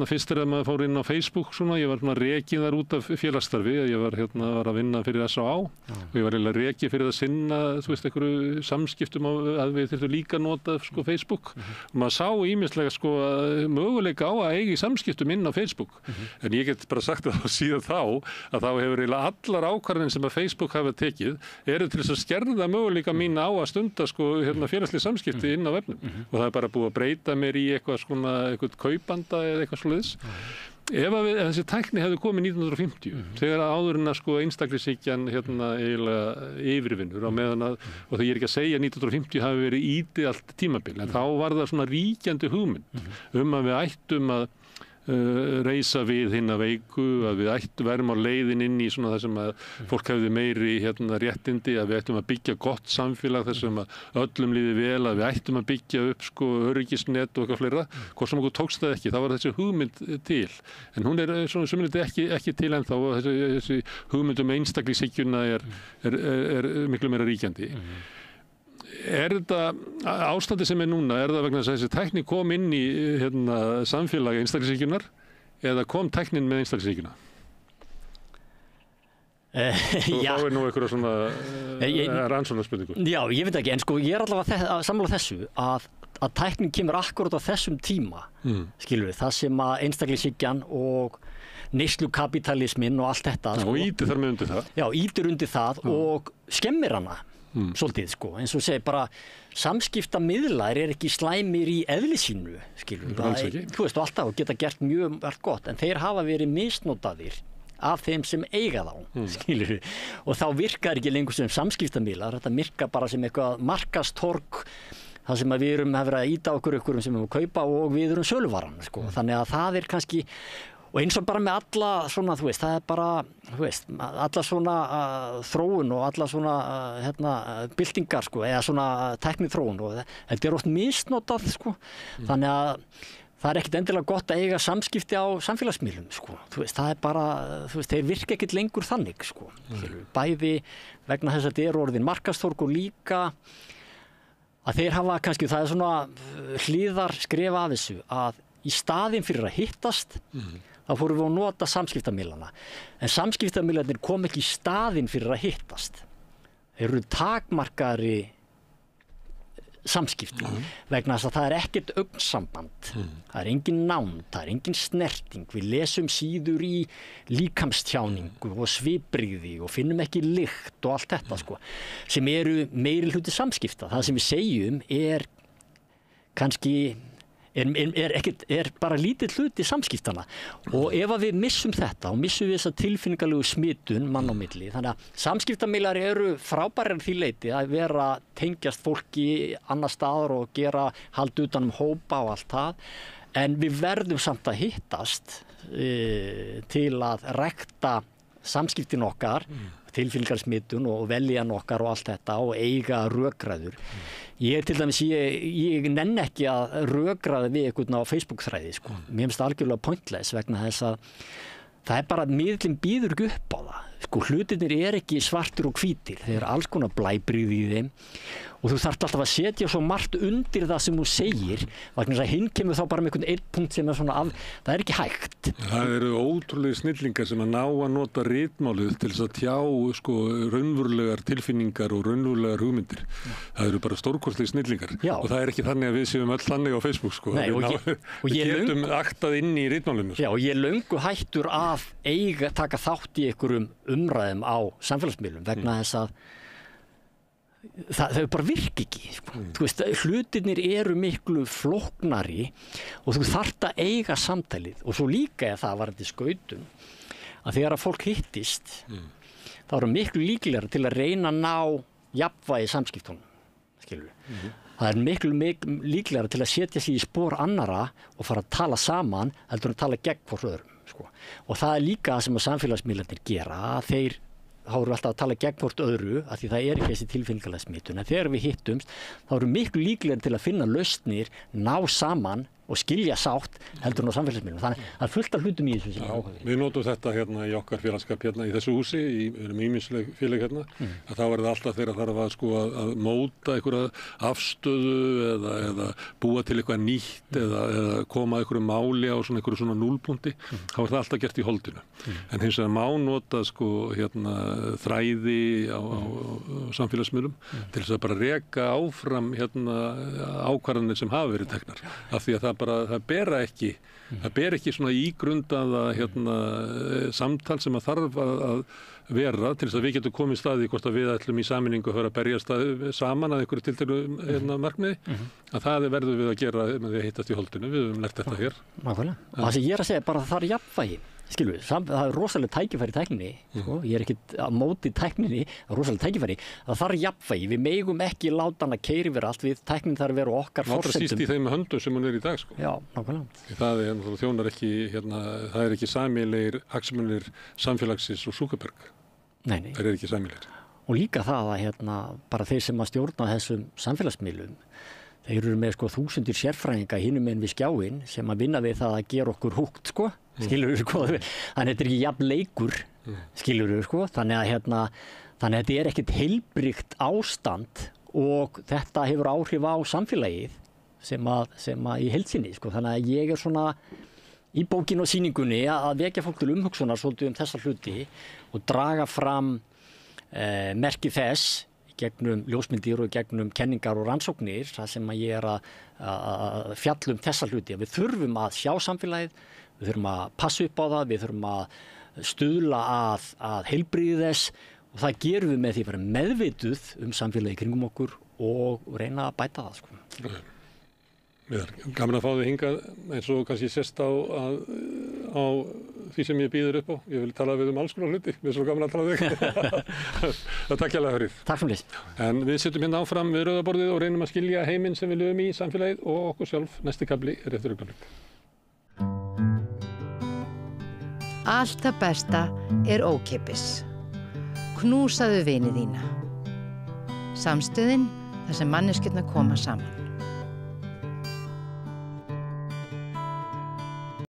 S1: fyrst þegar maður fór inn á Facebook svona, ég var rekið þar út af félagsstarfi, ég var að vinna fyrir S.A.A. og ég var rekið fyrir að sinna, þú veist, einhverju samskiptum að við þurftum líka að nota sko Facebook og maður sá ýmislega sko möguleika á að eiga í samskiptum inn á Facebook, en ég get bara sagt það síðan þá að þá hefur eiginlega allar ákvarðanir sem að Facebook hafa tekið eru til þess að skerða möguleika mína á að stunda sko félagsleg samskipti inn á vefnum og það er bara búið að breyta mér í eitthvað kaupanda eða eitthvað svoleiðis. Ef þessi tækni hefði komið 1950 þegar áður en að sko einstaklingshyggjan eiginlega yfirvinnur á meðan að, og það ég er ekki að segja 1950 hafi verið ídealt tímabil, en þá var það svona ríkjandi hugmynd að við ættum að reisa við hinna veiku, að við værum á leiðin inn í svona það sem að fólk hefði meiri réttindi, að við ættum að byggja gott samfélag þar sem að öllum líði vel, að við ættum að byggja upp sko öryggisnet og eitthvað fleira, hvort sem okkur tókst það ekki, þá var þessi hugmynd til, en hún svona sumilegt ekki til ennþá og þessi hugmynd einstaklingshyggjuna er miklu meira ríkjandi. Er þetta ástandi sem núna, er það vegna þess að þessi tækni kom inn í samfélagi einstaklingshyggjunar eða kom tæknin með einstaklingshyggjuna?
S2: Já.
S1: Þá nú einhverja svona rannsóknarspurningu.
S2: Já, ég veit ekki, en sko ég allavega sammála þessu að tæknin kemur akkurat á þessum tíma, skilur við, það sem að einstaklingshyggjan og neyslukapítalismin og allt þetta.
S1: Og ýtir þar með undir það.
S2: Já, ýtir undir það og skemmir hana. Svolítið sko, eins og segir bara samskiptamiðlar ekki slæmir í eðli sínu, skilur við, þú veist, og alltaf og geta gert mjög allt gott, en þeir hafa verið misnotaðir af þeim sem eiga þá, skilur við, og þá virkar ekki lengur sem samskiptamiðlar, þetta virkar bara sem eitthvað markastorg, það sem að við erum að vera að íta okkur sem við erum að kaupa og við erum söluvaran, sko, þannig að það kannski. Og eins og bara með alla svona, þú veist, það bara, þú veist, alla svona þróun og alla svona byltingar, sko, eða svona tækniþróun og þetta oft misnotað, sko. Þannig að það ekkert endilega gott að eiga samskipti á samfélagsmiðlum, sko. Þú veist, það bara, þú veist, þeir virka ekkert lengur þannig, sko. Bæði vegna þess að þetta orðin markastorg og líka að þeir hafa kannski, það svona hliðar skrifa af þessu, að í staðinn fyrir að hittast, þá fórum við að nota samskiptamiðlana. En samskiptamiðlarnir kom ekki í staðinn fyrir að hittast. Þeir eru takmarkari samskipti vegna þess að það ekkert augnsamband, það engin nánd, það engin snerting, við lesum síður í líkamstjáningu og svipbrigði og finnum ekki lykt og allt þetta sko, sem eru meiri hluti samskipta. Það sem við segjum kannski er bara lítill hluti samskiptana og ef að við missum þetta og missum við þessa tilfinningalegu smitun mann á milli, þannig að samskiptamiðlar eru frábærir því leyti að vera tengjast fólki annar staðar og gera hald utan hópa og allt það, en við verðum samt að hittast til að rækta samskiptin okkar, tilfinningarsmitun og veljan okkar og allt þetta og eiga rökræður. Ég til dæmis, ég nenni ekki að rökræða við einhvern á Facebook-þræði, sko. Mér finnst það algjörlega pointless vegna þess að það bara miðlinn býður ekki upp á það. Sko, hlutirnir ekki svartir og hvítir, þeir eru alls konar blæbrigði í þeim og þú þarft alltaf að setja svo margt undir það sem þú segir, vegna þess að hinn kemur þá bara með einhvern einn punkt sem svona það ekki hægt.
S1: Það eru ótrúlega snillingar sem að ná að nota ritmálið til þess að tjá sko raunverulegar tilfinningar og raunverulegar hugmyndir. Það eru bara stórkostlega snillingar.
S2: Já.
S1: Og það ekki þannig að við séum öll þannig á Facebook sko.
S2: Nei,
S1: við getum aktað inn í ritmálinu.
S2: Já, og ég löngu hættur að taka þátt í einhverjum umræðum á samfélagsmiðlum vegna þess að þau bara virka ekki sko. Þú veist, hlutirnir eru miklu flóknari og þú þarft að eiga samtalið og svo líka það varandi skautun að þegar að fólk hittist þá eru miklu líklegara til að reyna að ná jafnvægi samskiptunum, skilur það er miklu líklegara til að setja sig í spor annara og fara að tala saman heldur en að tala gegn hvort öðrum sko. Og það líka það sem að samfélagsmiðlarnir gera, þeir þá eru alltaf að tala gegn hvort öðru af því það ekki þessi tilfinningalega smitun, en þegar við hittumst þá eru miklu líklegir til að finna lausnir, ná saman og skilja sátt heldur en á samfélagsmiðlum. Þannig að það er fullt af hlutum í þessu sem áhuga.
S1: Við notum þetta hérna í okkar félagskap hérna í þessu húsi, við erum ýmisleg félag hérna, að þá er það alltaf þegar þarf að sko að móta einhverja afstöðu eða búa til eitthvað nýtt eða koma að einhverju máli á einhverju svona núlpunkti, þá er það alltaf gert í holdinu. En hins vegar má nota sko hérna þræði á samfélagsmiðlum til þess að bara reka áfram hérna ákvarðanir sem hafa verið teknar, af því að það ber ekki svona ígrundaða hérna samtal sem að þarf að vera til þess að við getum komið staði hvort að við ætlum í sameiningu að höra að berjast saman að einhverju tilteknu hérna markmiði, að það verðum við að gera með því að hittast í holdinu, við höfum lært þetta hér.
S2: Nákvæmlega. Og það sem ég er að segja bara að það er jafnvægi. Skilur við, það er rosalega tækifæri í tækninni, sko. Ég er ekkert á móti tækninni, það er rosalega tækifæri, það þarf jafnvægi, við megum ekki láta hana keyra yfir allt, við tæknin þarf að vera okkar forsendum. Það síst í þeim höndum sem hún í dag, sko. Já, nákvæmlega. Það þjónar ekki, hérna, það er ekki sameiginlegir hagsmunir samfélagsins og Zuckerberg. Nei.
S1: Það er ekki sameiginlegir.
S2: Og líka það að hérna, bara þeir sem að stjórna þessum samfélagsmiðlum, þeir eru með sko 1000 sérfræðinga hinum megin við skjáinn sem að vinna við það að gera okkur húgt, sko. Skilur við, sko, þannig að þetta er ekki jafn leikur, skilur við, sko, þannig að þetta er ekkert heilbrigt ástand og þetta hefur áhrif á samfélagið sem að í heild sinni, sko, þannig að ég er svona í bókinu og sýningunni að vekja fólk til umhugsunar svolítið þessa hluti og draga fram merki þess gegnum ljósmyndir og gegnum kenningar og rannsóknir, það sem að ég er að fjalla þessa hluti, að við þurfum að sjá samfélagið, við þurfum að passa upp á það, við þurfum að stuðla að heilbrigði þess og það gerum við með því að vera meðvituð samfélagi kringum okkur og reyna að bæta það, sko.
S1: Gaman að fá þig hingað eins og kannski sést á því sem ég býður upp á. Ég vil tala við alls konar hluti, við erum svo gaman að tala við þig. Takk hérlega fyrir.
S2: Takk fyrir.
S1: En við setjum hérna áfram við rauðaborðið og reynum að skilja heiminn sem við lifum í, samfélagið og okkur sjálf. Næsti kafli er eftir augnablik.
S3: Allt það besta er ókeypis. Knúsaðu vini þína. Samstöðin þar sem manneskjurnar koma saman.